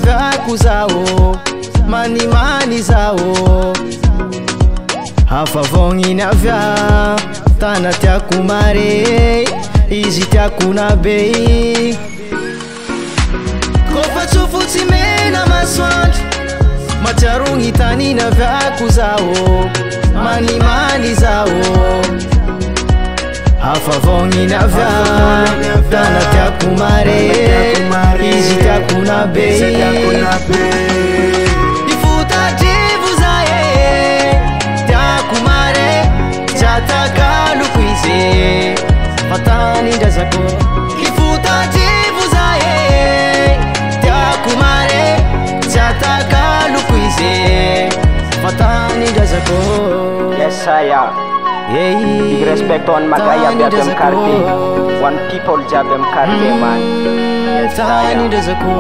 vyako zao manimani zao hafavongina vya tana tiako mare izy tiako na be kofa tsofotsy mena masoandro matsiarogny tanina vyako zao manimany zao hafavognina vya tana tiako mare izy tiako na be ifotadrivo zahe tiako mare tsatakaloko izy fatanindrazako ifotadrivo zahe tiako mare tsatakaloko izy fatanindrazako Yesaya big respect on Magaya be am quartier one people job am quartier man Yesaya ndazako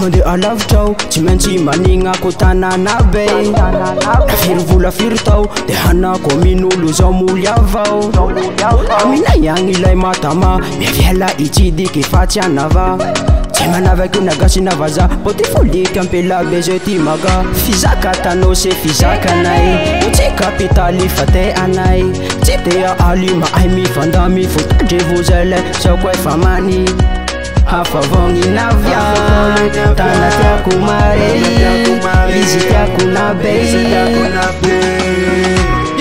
Mande alav tao tsy maintsy manigna ko tanana be firy vola firy tao de hanako amin'olo zao moly avao aminay agny ilay matama miaviala itsidiky fa tsy anava tsy manavaky nagasina vaza po ty foliky ampela be zay ty maga fizaka tanao se fizakanay o tsy kapitaly fa te anay tsy tea aly mahay mifandamy fotadrevo zay le sao koa efa many hafavognina vya tana tiako mare izy tiako na be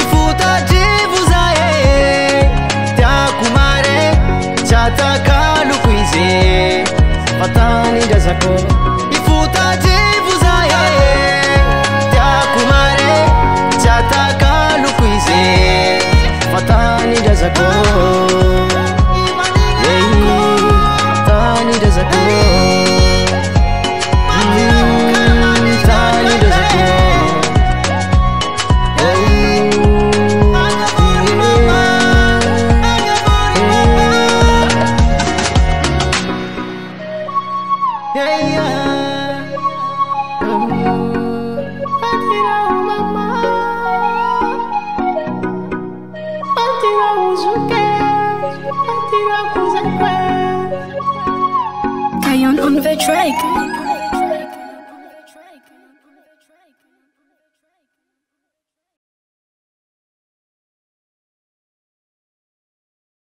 ifotadrivo zahe tiako mare tsatakaloko izy fatanindrazako ifotadrivo zahe tiako mare tsatakaloko izy fatanindrazako Kayon on the track.